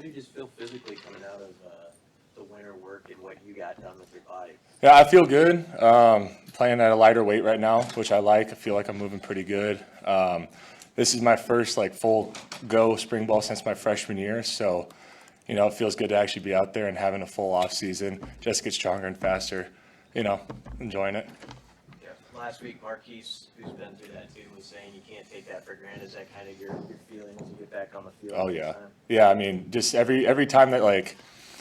do you just feel physically coming out of the winter work and what you got done with your body? Yeah, I feel good. Playing at a lighter weight right now, which I like. I feel like I'm moving pretty good. This is my first like full go spring ball since my freshman year, so it feels good to actually be out there and having a full off season. Just get stronger and faster. Enjoying it. Yeah. Last week, Marquise, who's been through that too, was saying you can't take that for granted. Is that kind of your feeling as you get back on the field? Oh yeah, yeah. I mean, just every time that like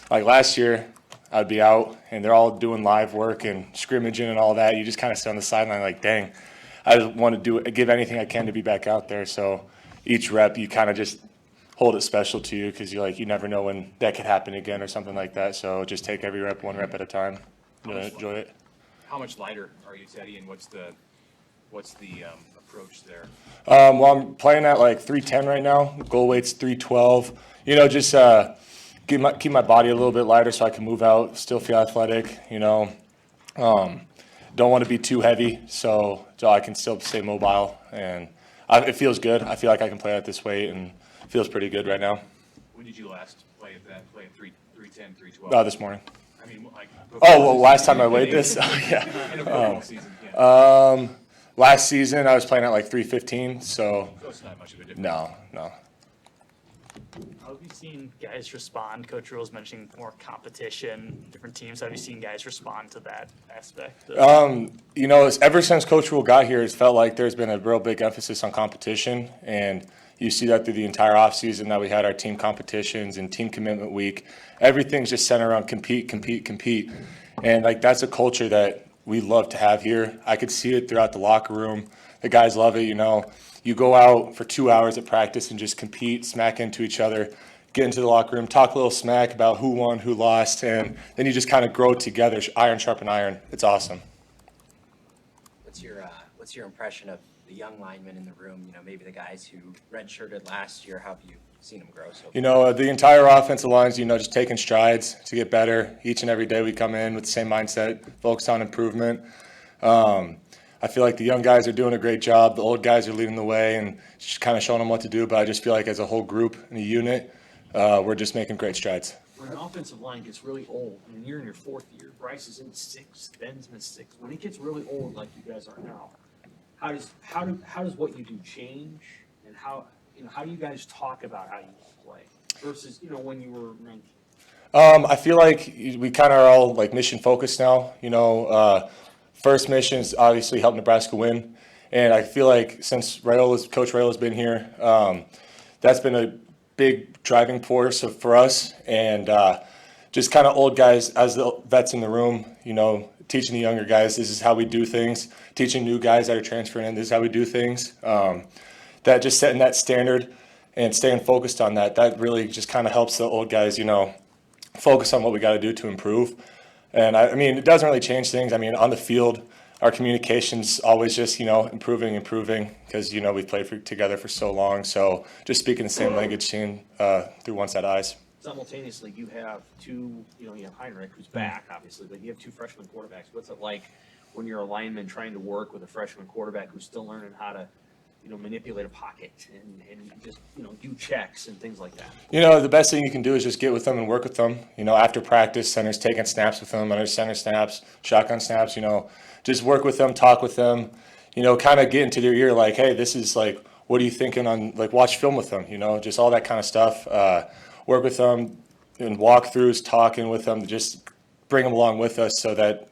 last year, I'd be out and they're all doing live work and scrimmaging and all that. You just kind of sit on the sideline like, dang, I just want to give anything I can to be back out there. So each rep, you kind of just hold it special to you because you never know when that could happen again or something like that. So just take every rep, one rep at a time. Enjoy it. How much lighter are you, Teddy, and what's the approach there? Well, I'm playing at like 310 right now. Goal weight's 312. Just keep my body a little bit lighter so I can move out, still feel athletic. Don't want to be too heavy, so I can still stay mobile, and it feels good. I feel like I can play at this weight, and it feels pretty good right now. When did you last play at 310, 312? This morning. I mean, like. Last time I weighed this? Oh, yeah. In a football season, yeah. Last season I was playing at like 315, so. So it's not much of a difference. No. How have you seen guys respond? Coach Rule's mentioning more competition, different teams. How have you seen guys respond to that aspect? Ever since Coach Rule got here, it's felt like there's been a real big emphasis on competition, and you see that through the entire offseason that we had our team competitions and team commitment week. Everything's just centered around compete. And that's a culture that we love to have here. I could see it throughout the locker room. The guys love it, You go out for 2 hours at practice and just compete, smack into each other, get into the locker room, talk a little smack about who won, who lost, and then you just kind of grow together, iron sharpen iron. It's awesome. What's your impression of the young linemen in the room? Maybe the guys who redshirted last year. How have you seen them grow so far? The entire offensive line's, just taking strides to get better. Each and every day we come in with the same mindset, focused on improvement. I feel like the young guys are doing a great job. The old guys are leading the way and just kind of showing them what to do. But I just feel like as a whole group and a unit, we're just making great strides. When an offensive line gets really old, you're in your fourth year, Bryce is in sixth, Ben's in sixth. When it gets really old, like you guys are now, how does what you do change, and how do you guys talk about how you play versus when you were 19? I feel like we kind of are all like mission focused now. First mission is obviously help Nebraska win, and I feel like since Coach Rayola's been here, that's been a big driving force for us, and just kind of old guys as the vets in the room, teaching the younger guys this is how we do things, teaching new guys that are transferring in this is how we do things. That just setting that standard and staying focused on that really just kind of helps the old guys, focus on what we got to do to improve. And it doesn't really change things. On the field, our communication's always just, improving because, we've played together for so long. So just speaking the same language, seeing through one set of eyes. Simultaneously, you have two, you have Heinrich, who's back, obviously, but you have two freshman quarterbacks. What's it like when you're a lineman trying to work with a freshman quarterback who's still learning how to, manipulate a pocket and just, do checks and things like that? The best thing you can do is just get with them and work with them. After practice, center's taking snaps with them, under center snaps, shotgun snaps, just work with them, talk with them, kind of get into their ear like, hey, this is like, what are you thinking on, like, watch film with them, just all that kind of stuff. Work with them and walkthroughs, talking with them, just bring them along with us so that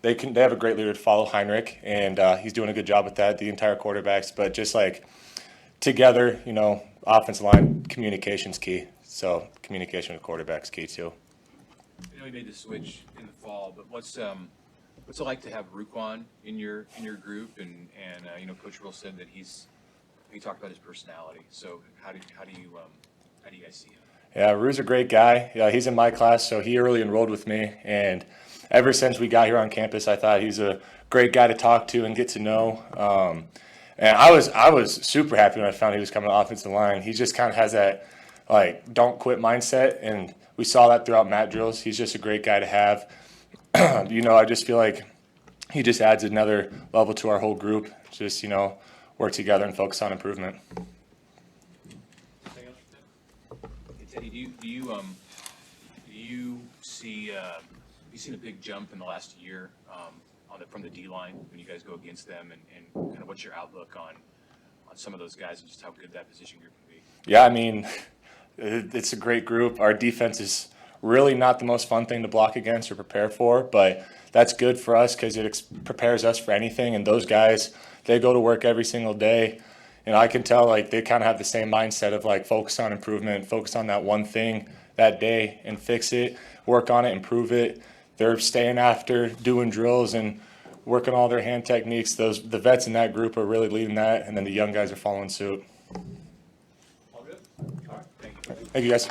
they have a great leader to follow, Heinrich, and he's doing a good job with that, the entire quarterbacks. But just like together, offensive line communication's key. So communication with quarterbacks key too. You made the switch in the fall, but what's it like to have Ruquan in your group? And Coach Rule said that he talked about his personality. So how do you guys see him? Yeah, Rue's a great guy. Yeah, he's in my class, so he early enrolled with me, and ever since we got here on campus, I thought he's a great guy to talk to and get to know. And I was super happy when I found he was coming to offensive line. He just kind of has that like don't quit mindset, and we saw that throughout mat drills. He's just a great guy to have. I just feel like he just adds another level to our whole group. Just work together and focus on improvement. Teddy, Cody, do you see, have you seen a big jump in the last year from the D line when you guys go against them, and kind of what's your outlook on some of those guys and just how good that position group can be? Yeah, I mean, it's a great group. Our defense is really not the most fun thing to block against or prepare for, but that's good for us because it prepares us for anything. And those guys, they go to work every single day. And I can tell, like, they kind of have the same mindset of, like, focus on improvement, focus on that one thing that day and fix it, work on it, improve it. They're staying after, doing drills and working all their hand techniques. The vets in that group are really leading that, and then the young guys are following suit. All good? All right, thank you. Thank you, guys.